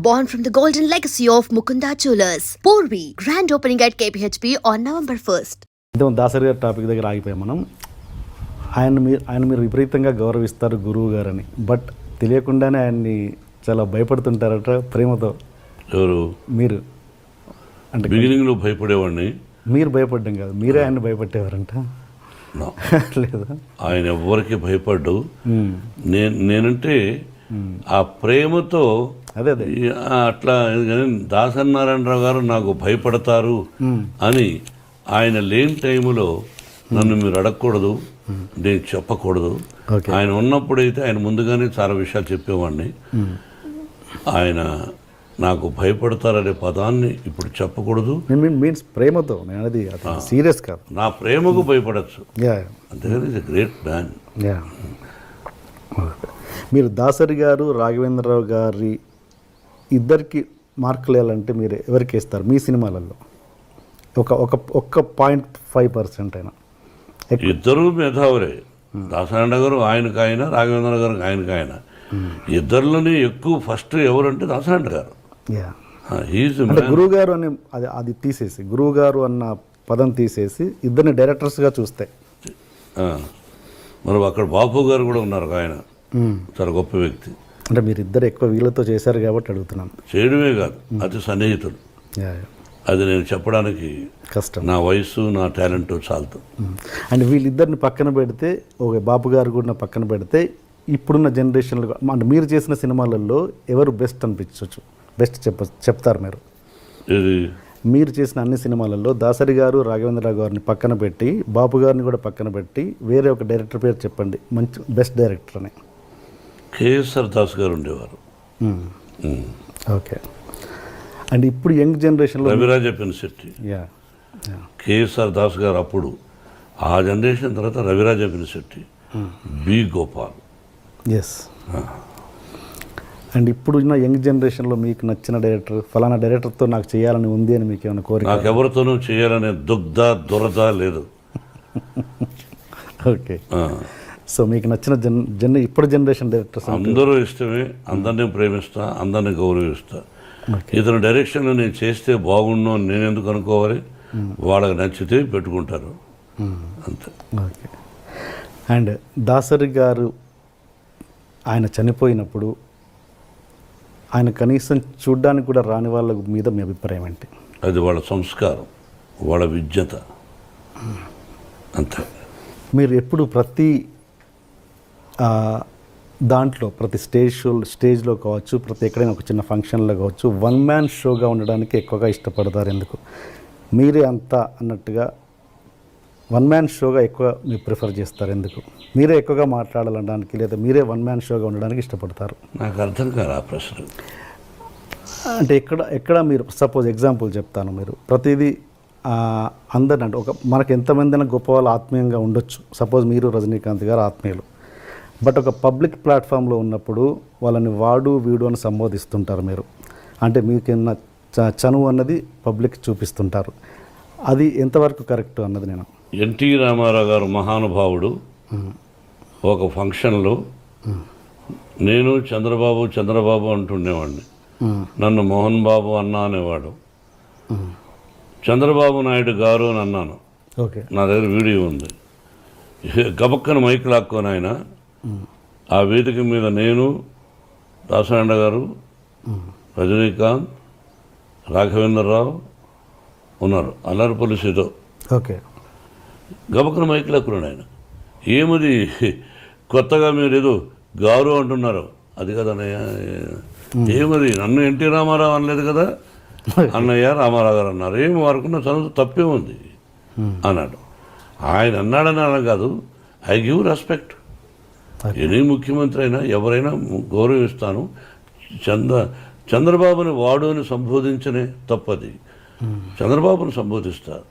born from the golden legacy of Mukunda Jewelers. Porvi, grand opening at KPHP on November 1st. Dasari గారి topic దగ్గర ఆగిపోయాం మనం. ఆయన మీరు విపరీతంగా గౌరవిస్తారు గురువు గారని, బట్ తెలియకుండానే ఆయన్ని చాలా భయపడుతుంటారట ప్రేమతో. ఎవరు? మీరు. అంటే బిగినింగ్లో భయపడేవాడిని. మీరు భయపడ్డం కాదు, మీరే ఆయన భయపట్టేవారంట. లేదా? ఆయన ఎవరికి భయపడ్డు. నేనంటే ఆ ప్రేమతో అదే అట్లా. దాసనారాయణరావు గారు నాకు భయపడతారు అని ఆయన లేని టైంలో నన్ను మీరు అడగకూడదు, నేను చెప్పకూడదు. ఆయన ఉన్నప్పుడైతే ఆయన ముందుగానే చాలా విషయాలు చెప్పేవాడిని. ఆయన నాకు భయపడతారనే పదాన్ని ఇప్పుడు చెప్పకూడదు. మీన్స్ ప్రేమతో, అది సీరియస్ కాదు. నా ప్రేమకు భయపడచ్చు, అంతేగాని ఇస్ ఎ గ్రేట్ మ్యాన్. మీరు దాసరి గారు రాఘవేంద్రరావు గారి ఇద్దరికి మార్కులు వేయాలంటే మీరు ఎవరికి వేస్తారు మీ సినిమాలలో? ఒక్క 0.5% అయినా. ఇద్దరు మేధావులే. దాసనారాయణ గారు ఆయనకు ఆయన, రాఘవేంద్ర గారు ఆయనకు ఆయన. ఇద్దరిలోనే ఎక్కువ ఫస్ట్ ఎవరంటే దాసనారాయణ గారు. అంటే గురువు గారు అని అది తీసేసి, గురువు గారు అన్న పదం తీసేసి ఇద్దరిని డైరెక్టర్స్గా చూస్తే మరి అక్కడ బాపు గారు కూడా ఉన్నారు. ఆయన చాలా గొప్ప వ్యక్తి. అంటే మీరు ఇద్దరు ఎక్కువ వీళ్ళతో చేశారు కాబట్టి అడుగుతున్నాను. చేయడమే కాదు, అతి సన్నిహితులు. అది నేను చెప్పడానికి కష్టం. నా వయసు, నా టాలెంట్ చాలదు. అండ్ వీళ్ళిద్దరిని పక్కన పెడితే, ఓకే బాపు గారు కూడా పక్కన పెడితే, ఇప్పుడున్న జనరేషన్లో అంటే మీరు చేసిన సినిమాలలో ఎవరు బెస్ట్ అనిపించవచ్చు? బెస్ట్ చెప్తారు మీరు. మీరు చేసిన అన్ని సినిమాలలో దాసరి గారు, రాఘవేంద్రరావు గారిని పక్కన పెట్టి, బాపు గారిని కూడా పక్కన పెట్టి వేరే ఒక డైరెక్టర్ పేరు చెప్పండి, మంచి బెస్ట్ డైరెక్టర్ అని. కేఎస్ఆర్ దాస్ గారు ఉండేవారు. ఓకే. అండ్ ఇప్పుడు యంగ్ జనరేషన్లో రవిరాజ పినిశెట్టి, కేఎస్ఆర్ దాస్ గారు అప్పుడు, ఆ జనరేషన్ తర్వాత Raviraja Pinisetty, B Gopal. S. And ఇప్పుడు ఉన్న యంగ్ జనరేషన్లో మీకు నచ్చిన డైరెక్టర్, ఫలానా డైరెక్టర్తో నాకు చేయాలని ఉంది అని మీకు ఏమైనా కోరిక? నాకు ఎవరితోనూ చేయాలనే దురద లేదు. ఓకే. సో మీకు నచ్చిన ఇప్పుడు జనరేషన్ డైరెక్టర్స్ అందరూ ఇష్టమే, అందరినీ ప్రేమిస్తా, అందరినీ గౌరవిస్తా. ఇతను డైరెక్షన్లో నేను చేస్తే బాగుండు అని నేను ఎందుకు అనుకోవాలి? వాళ్ళకి నచ్చితే పెట్టుకుంటారు, అంతే. ఓకే. అండ్ దాసరి గారు ఆయన చనిపోయినప్పుడు ఆయన కనీసం చూడ్డానికి కూడా రాని వాళ్ళ మీద మీ అభిప్రాయం ఏంటి? అది వాళ్ళ సంస్కారం, వాళ్ళ విజ్ఞత, అంతే. మీరు ఎప్పుడు ప్రతి దాంట్లో, ప్రతి స్టేజ్లో కావచ్చు, ప్రతి ఎక్కడైనా ఒక చిన్న ఫంక్షన్లో కావచ్చు, వన్ మ్యాన్ షోగా ఉండడానికి ఎక్కువగా ఇష్టపడతారు. ఎందుకు? మీరే అంతా అన్నట్టుగా వన్ మ్యాన్ షోగా ఎక్కువ మీరు ప్రిఫర్ చేస్తారు. ఎందుకు? మీరే ఎక్కువగా మాట్లాడాలనడానికి, లేదా మీరే వన్ మ్యాన్ షోగా ఉండడానికి ఇష్టపడతారు? నాకు అర్థం కాదు ఆ ప్రశ్న. అంటే ఎక్కడ మీరు సపోజ్ ఎగ్జాంపుల్ చెప్తాను. మీరు ప్రతిదీ అందరిని, అంటే మనకు ఎంతమంది గొప్ప వాళ్ళు ఆత్మీయంగా ఉండొచ్చు. సపోజ్ మీరు రజనీకాంత్ గారు ఆత్మీయులు, బట్ ఒక పబ్లిక్ ప్లాట్ఫామ్లో ఉన్నప్పుడు వాళ్ళని వాడు వీడు అని సంబోధిస్తుంటారు మీరు. అంటే మీకున్న చనువు అన్నది పబ్లిక్ చూపిస్తుంటారు. అది ఎంతవరకు కరెక్ట్ అన్నది నేను. ఎన్టీ రామారావు గారు మహానుభావుడు. ఒక ఫంక్షన్లో నేను చంద్రబాబు అంటుండేవాడిని. నన్ను మోహన్ బాబు అన్నా అనేవాడు. చంద్రబాబు నాయుడు గారు అని అన్నాను. ఓకే. నా దగ్గర వీడియో ఉంది. గబక్కన మైక్ లాక్కొని ఆయన ఆ వేదిక మీద నేను, దాసనారాయణ గారు, రజనీకాంత్, రాఘవేంద్రరావు ఉన్నారు, అల్లరిపల్లి సీతో. ఓకే. గబక్కన మైక్ లాక్కున్నాడు ఆయన. ఏమది కొత్తగా మీరు ఏదో గారు అంటున్నారు? అది కదా అన్నయ్య. ఏమది నన్ను ఎన్టీ రామారావు అనలేదు కదా, అన్నయ్య రామారావు గారు అన్నారు. ఏమి వారుకున్న చదువు తప్పే ఉంది అన్నాడు. ఆయన అన్నాడని అలా కాదు, ఐ గివ్ రెస్పెక్ట్. ఎనీ ముఖ్యమంత్రి అయినా ఎవరైనా గౌరవిస్తాను. చంద్రబాబుని వాడు అని సంబోధించనే తప్పది. చంద్రబాబుని సంబోధిస్తారు.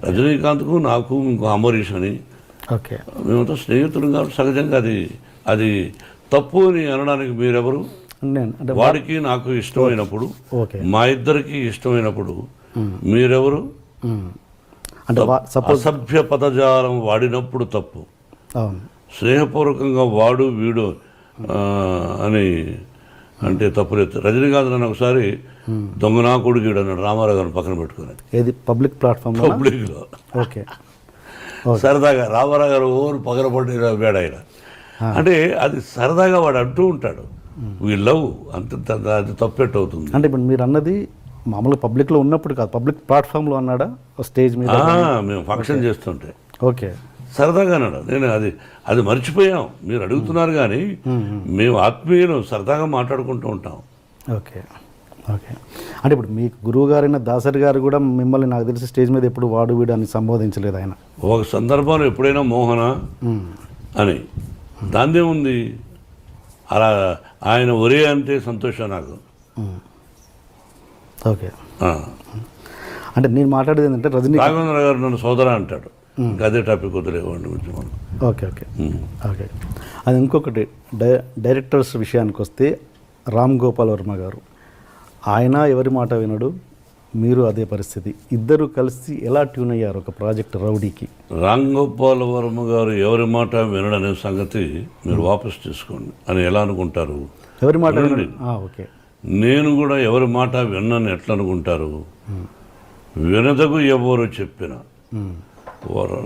రజనీకాంత్కు నాకు ఇంకో అమరీష్ అని, మేమంతా స్నేహితులు కాబట్టి సహజంగా అది తప్పు అని అనడానికి మీరెవరు? వాడికి నాకు ఇష్టమైనప్పుడు, మా ఇద్దరికి ఇష్టమైనప్పుడు మీరెవరు? అసభ్య పదజాలం వాడినప్పుడు తప్పు. స్నేహపూర్వకంగా వాడు వీడు అని అంటే తప్పులేదు. రజనీకాంత్ నన్ను ఒకసారి దొంగ నా కొడుకుడు అన్నాడు రామారావు గారిని పక్కన పెట్టుకుని ఏది పబ్లిక్ ప్లాట్ఫామ్ పబ్లిక్లో. ఓకే సరదాగా రామారావు గారు ఓరు పగలబడి వేడ ఆయన. అంటే అది సరదాగా వాడు అంటూ ఉంటాడు, వీ లవ్ అంత అది తప్పెట్టు అవుతుంది. అంటే ఇప్పుడు మీరు అన్నది మామూలుగా పబ్లిక్లో ఉన్నప్పుడు కాదు, పబ్లిక్ ప్లాట్ఫామ్లో అన్నాడా స్టేజ్ మీద? మేము ఫంక్షన్ చేస్తుంటే ఓకే సరదాగా అన్నాడు. నేను అది మర్చిపోయాం, మీరు అడుగుతున్నారు కానీ మేము ఆత్మీయులు సరదాగా మాట్లాడుకుంటూ ఉంటాం. Okay okay. అంటే ఇప్పుడు మీ గురువు గారైన దాసరి గారు కూడా మిమ్మల్ని నాకు తెలిసి స్టేజ్ మీద ఎప్పుడు వాడు వీడు అని సంబోధించలేదు ఆయన? ఒక సందర్భంలో ఎప్పుడైనా మోహన అని, దాందేముంది, అలా ఆయన ఒరే అంటే సంతోషం నాకు. ఓకే. అంటే నేను మాట్లాడేది ఏంటంటే రాఘవేంద్ర గారు నన్ను సోదర అంటాడు, ఇంకా అదే టాపిక్ వదిలేవాడిని గురించి మనం. Okay okay okay. అది ఇంకొకటి డైరెక్టర్స్ విషయానికి వస్తే రామ్ గోపాల్ వర్మ గారు, ఆయన ఎవరి మాట వినడు, మీరు అదే పరిస్థితి. ఇద్దరు కలిసి ఎలా ట్యూన్ అయ్యారు ఒక ప్రాజెక్ట్ రౌడీకి? రామ్ గోపాల్ వర్మ గారు ఎవరి మాట వినడనే సంగతి మీరు వాపస్ తీసుకోండి అని ఎలా అనుకుంటారు? ఎవరి మాట వినడు. ఓకే. నేను కూడా ఎవరి మాట విన్నాను ఎట్లా అనుకుంటారు? వినదగు ఎవరు చెప్పిన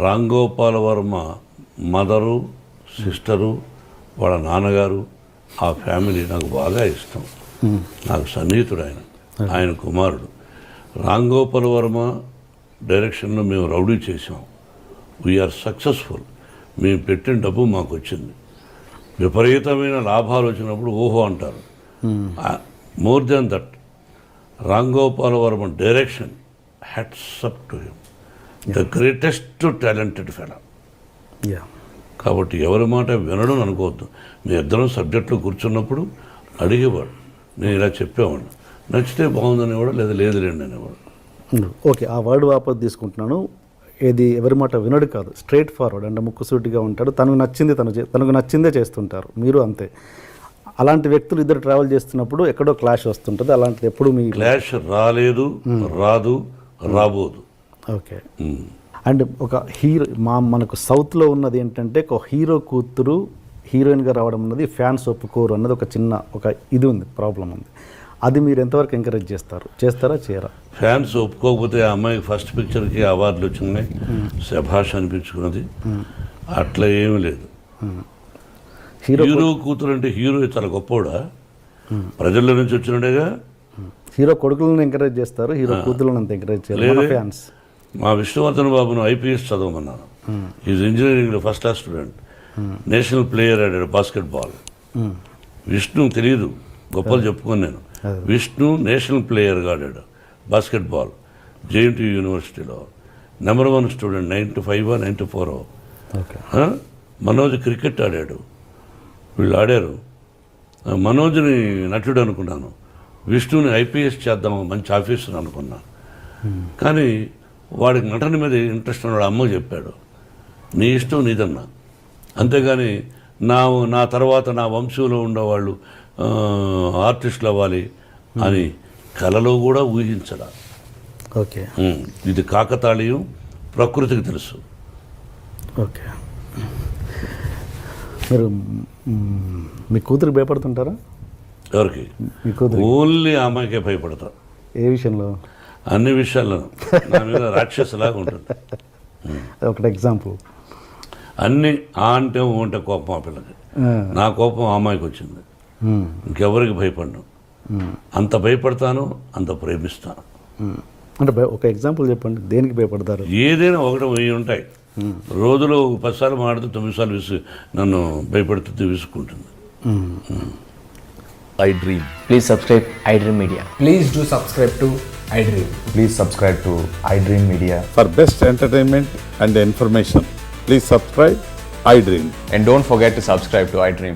రామ్ గోపాల్ వర్మ మదరు, సిస్టరు, వాళ్ళ నాన్నగారు, ఆ ఫ్యామిలీ నాకు బాగా ఇష్టం. నాకు సన్నిహితుడు ఆయన కుమారుడు. రామ్ గోపాల్ వర్మ డైరెక్షన్లో మేము రౌడీ చేసాం. We are successful. మేము పెట్టిన డబ్బు మాకు వచ్చింది. విపరీతమైన లాభాలు వచ్చినప్పుడు ఓహో అంటారు. More than that, Ram Gopal Varma direction, hats up to him, the greatest talented fellow. కాబట్టి ఎవరి మాట వినడం అనుకోవద్దు. మీ ఇద్దరం సబ్జెక్టులో కూర్చున్నప్పుడు అడిగేవాడు, నేను ఇలా చెప్పేవాడు, నచ్చితే బాగుందనేవాడు, లేదా లేదులేండి అనేవాడు. ఓకే, ఆ వర్డ్ వాపస్ తీసుకుంటున్నాను. ఏది ఎవరి మాట వినడు కాదు, స్ట్రైట్ ఫార్వర్డ్, అంటే ముక్కుసూటిగా ఉంటాడు. తనకు నచ్చిందే చేస్తుంటారు. మీరు అంతే. అలాంటి వ్యక్తులు ఇద్దరు ట్రావెల్ చేస్తున్నప్పుడు ఎక్కడో క్లాష్ వస్తుంటుంది. అలాంటిది ఎప్పుడు మీ క్లాష్ రాలేదు, రాదు, రాబోదు. ఓకే. అండ్ ఒక హీరో మనకు సౌత్లో ఉన్నది ఏంటంటే, ఒక హీరో కూతురు హీరోయిన్గా రావడం అన్నది ఫ్యాన్స్ ఒప్పుకోరు అన్నది ఒక ఇది ఉంది, ప్రాబ్లం ఉంది. అది మీరు ఎంతవరకు ఎంకరేజ్ చేస్తారా చేయరా? ఫ్యాన్స్ ఒప్పుకోకపోతే ఆ అమ్మాయికి ఫస్ట్ పిక్చర్కి అవార్డులు వచ్చినాయి, శభాష్ అనిపించుకున్నది. అట్లా ఏమీ లేదు. హీరో కూతురు అంటే హీరో చాలా గొప్పవాడా? ప్రజల్లో నుంచి వచ్చినడేగా. హీరో కొడుకులను ఎంకరేజ్ చేస్తారు, హీరో కూతురులను అంత ఎంకరేజ్ చేయలేదు ఫ్యాన్స్. మా విష్ణువర్ధన్ బాబును ఐపీఎస్ చదవమన్నాను. ఈజ్ ఇంజనీరింగ్లో first class student, national player ఆడాడు బాస్కెట్బాల్. విష్ణు తెలియదు, గొప్పలు చెప్పుకొని నేను. విష్ణు నేషనల్ ప్లేయర్గా ఆడాడు బాస్కెట్బాల్, జేఎన్టీ యూనివర్సిటీలో నెంబర్ 1 స్టూడెంట్, 95 94. మనోజ్ క్రికెట్ ఆడాడు. వీళ్ళు ఆడారు. మనోజ్ని నటుడు అనుకున్నాను, విష్ణుని ఐపీఎస్ చేద్దాం, మంచి ఆఫీసర్ అనుకున్నా. కానీ వాడికి నటన మీద ఇంట్రెస్ట్ ఉన్నాడు. అమ్మ చెప్పాడు, నీ ఇష్టం నీదన్నా, అంతేగాని నా తర్వాత నా వంశంలో ఉండేవాళ్ళు ఆర్టిస్టులు అవ్వాలి అని కలలో కూడా ఊహించడా. ఓకే. ఇది కాకతాళీయం, ప్రకృతికి తెలుసు. ఓకే. మీరు మీ కూతురికి భయపడుతుంటారా? ఎవరికి? మీ కూతురు. ఓన్లీ ఆ అమ్మాయికే భయపడతా. ఏ విషయంలో? అన్ని విషయాల్లో నా మీద రాక్షసులాగా ఉంటుంది. ఒకటి ఎగ్జాంపుల్. అన్నీ అంటే ఉంటే కోపం ఆ పిల్లకి, నా కోపం ఆ అమ్మాయికి వచ్చింది. ఇంకెవరికి భయపడ్డాను, అంత భయపడతాను, అంత ప్రేమిస్తాను. అంటే ఒక ఎగ్జాంపుల్ చెప్పండి, దేనికి భయపడతారు? ఏదైనా 1 వెయ్యి ఉంటాయి. రోజులో 10 సార్లు మాడితే 9 సార్లు నన్ను భయపడుతుంది, విసుక్కుంటుంది. iDream. Please subscribe iDream Media. Please do subscribe to iDream. Please subscribe to iDream Media. For best entertainment and information, please subscribe iDream. And don't forget to subscribe to iDream.